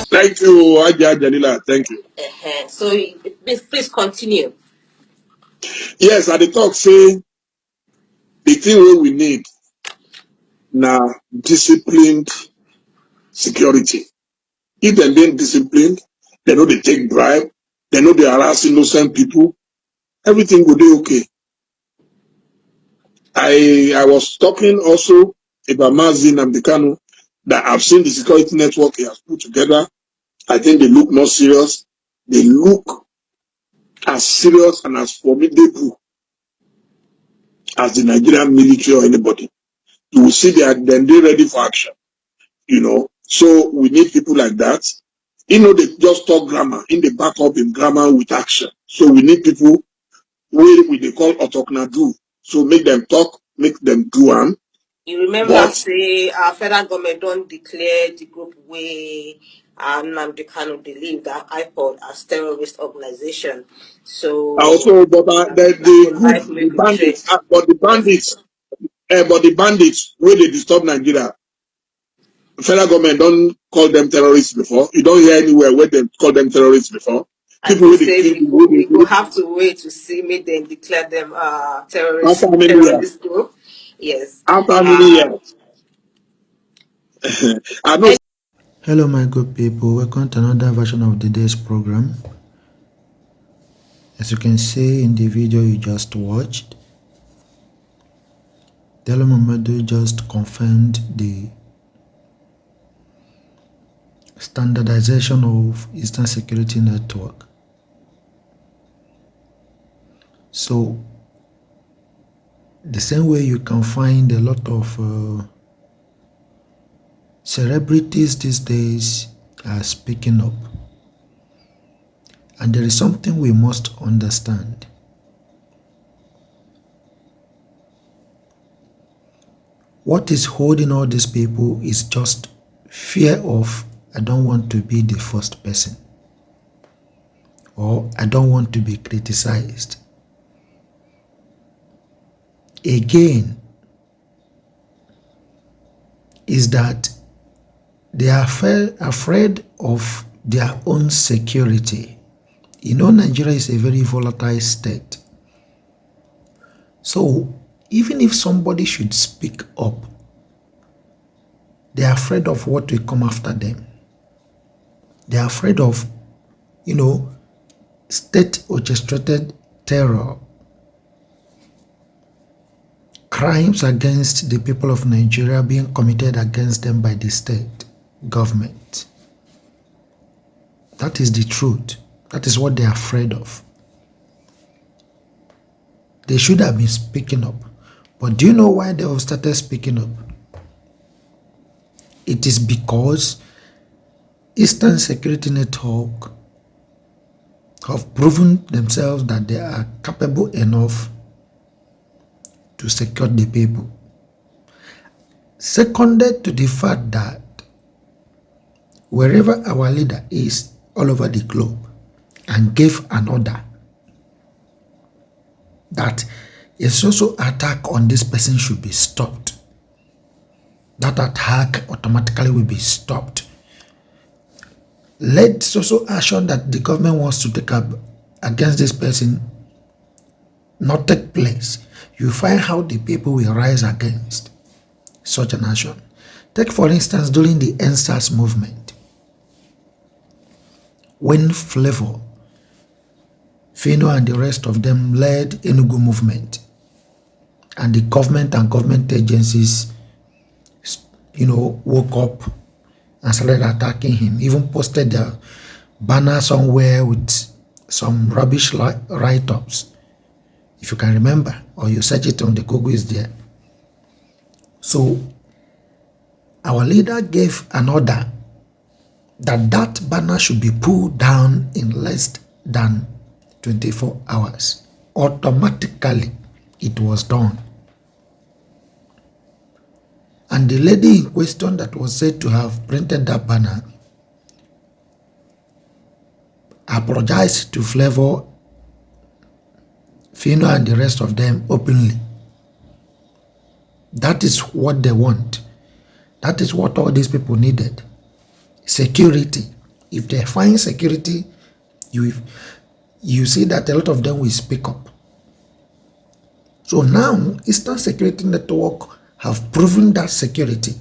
Thank you, Aja Janila. Thank you. So please continue. Yes, at the talk say the thing we need now disciplined security. If they ain't disciplined, they know they take bribe, they know they harass innocent people, everything will be okay. I was talking also about Mazin and Bikano that I've seen the security network he has put together. I think they look more serious. They look as serious and as formidable as the Nigerian military or anybody. You will see they're ready for action. So we need people like that. They just talk grammar, in the back up in grammar with action. So we need people where they call autocna do. So make them talk, make them do one. You remember say our federal government don't declare the group where Nnamdi Kanu believe that IPOD as terrorist organization. So also, but the bandits where they disturb Nigeria. Federal government don't call them terrorists before. You don't hear anywhere where they call them terrorists before. People will say we will have to wait to see me then declare them terrorist group. Yes. After how many years? I know. Hello my good people, welcome to another version of the day's program. As you can see in the video you just watched, Dele Momodu just confirmed the standardization of Eastern Security Network. So, the same way you can find a lot of celebrities these days are speaking up. And there is something we must understand. What is holding all these people is just fear of, I don't want to be the first person, or I don't want to be criticized. Again, is that they are afraid of their own security. Nigeria is a very volatile state. So, even if somebody should speak up, they are afraid of what will come after them. They are afraid of, state-orchestrated terror, crimes against the people of Nigeria being committed against them by the state government. That is the truth. That is what they are afraid of. They should have been speaking up. But do you know why they have started speaking up? It is because Eastern Security Network have proven themselves that they are capable enough to secure the people. Seconded to the fact that wherever our leader is all over the globe and gave an order that a social attack on this person should be stopped, that attack automatically will be stopped. Let social action that the government wants to take up against this person not take place. You find how the people will rise against such an action. Take for instance during the NSAS movement, when Flavor, Fino and the rest of them led Enugu movement, and the government and government agencies woke up and started attacking him, even posted their banner somewhere with some rubbish write-ups. If you can remember, or you search it on the Google, is there. So, our leader gave an order that banner should be pulled down in less than 24 hours. Automatically, it was done. And the lady in question that was said to have printed that banner apologized to Flavor, Fino and the rest of them openly. That is what they want. That is what all these people needed. Security. If they find security, you see that a lot of them will speak up. So now, Eastern Security Network have proven that security.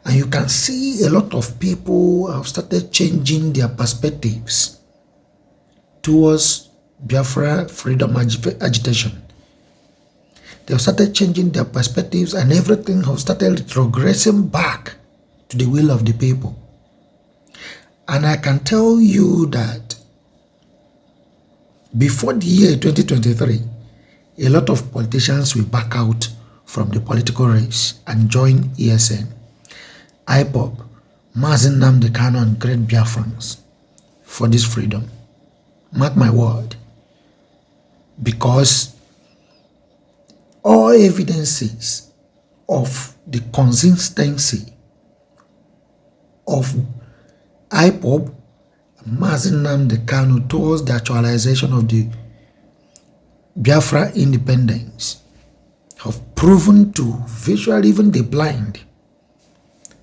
And you can see a lot of people have started changing their perspectives towards Biafra freedom agitation. They have started changing their perspectives, and everything has started retrogressing back to the will of the people. And I can tell you that before the year 2023, a lot of politicians will back out from the political race and join ESN, IPOB, Mazi Nnamdi Kanu, and great Biafrans for this freedom. Mark my word. Because all evidences of the consistency of IPOB, Mazi Nnamdi Kanu towards the actualization of the Biafra independence have proven to visually even the blind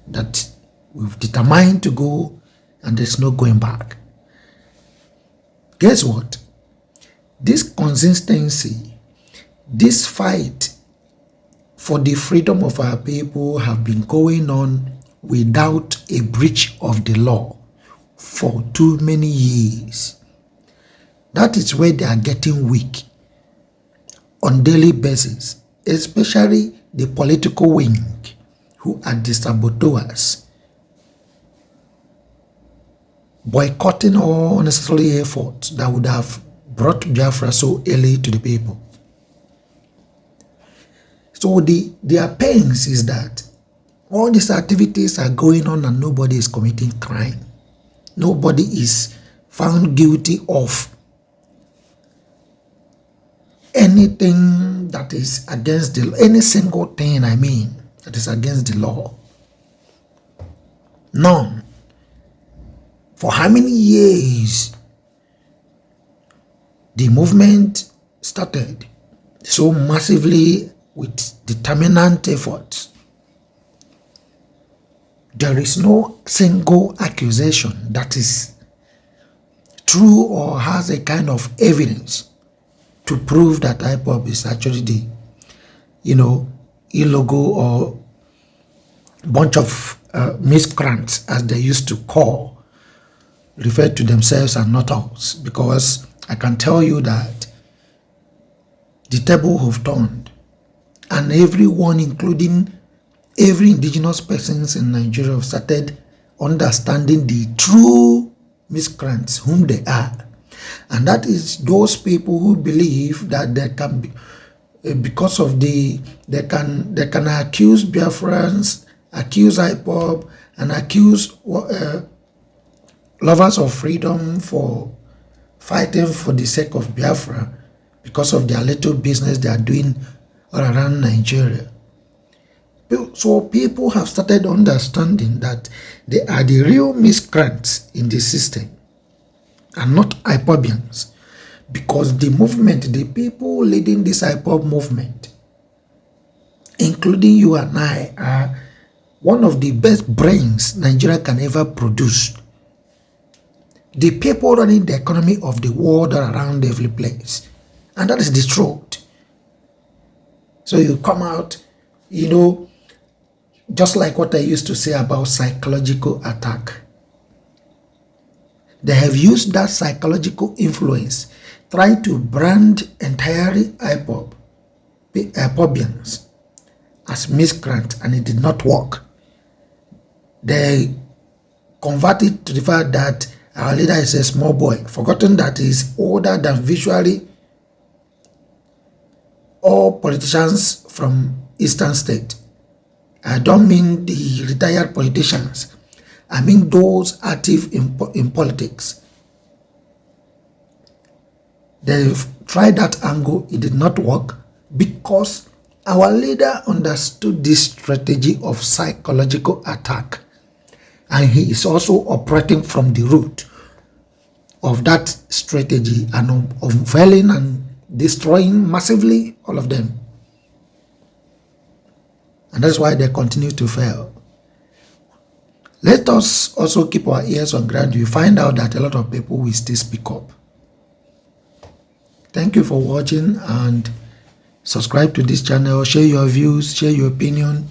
that we've determined to go and there's no going back. Guess what? This consistency, this fight for the freedom of our people have been going on without a breach of the law for too many years. That is where they are getting weak on daily basis, especially the political wing who are the saboteurs, boycotting all unnecessary efforts that would have brought Biafra so early to the people. So their pains is that all these activities are going on and nobody is committing crime. Nobody is found guilty of anything that is against any single thing, that is against the law. None. For how many years the movement started so massively with determinant efforts? There is no single accusation that is true or has a kind of evidence to prove that IPOB is actually the, illegal or bunch of miscreants, as they used to refer to themselves and not us. Because I can tell you that the table have turned, and everyone, including every indigenous persons in Nigeria, have started understanding the true miscreants whom they are. And that is those people who believe that they can be, because of they can accuse Biafrans, accuse IPOB, and accuse lovers of freedom for fighting for the sake of Biafra because of their little business they are doing all around Nigeria. So people have started understanding that they are the real miscreants in the system and not IPOBians, because the movement, the people leading this IPOB movement, including you and I, are one of the best brains Nigeria can ever produce. The people running the economy of the world are around every place, and that is the truth. So you come out, just like what I used to say about psychological attack. They have used that psychological influence, trying to brand entirely IPOBians as miscreants, and it did not work. They converted to the fact that our leader is a small boy, forgotten that he is older than visually all politicians from Eastern State. I don't mean the retired politicians. I mean those active in politics. They've tried that angle. It did not work because our leader understood this strategy of psychological attack. And he is also operating from the root of that strategy and unveiling and destroying massively all of them. And that's why they continue to fail. Let us also keep our ears on ground. You find out that a lot of people will still speak up. Thank you for watching, and subscribe to this channel, share your views, share your opinion.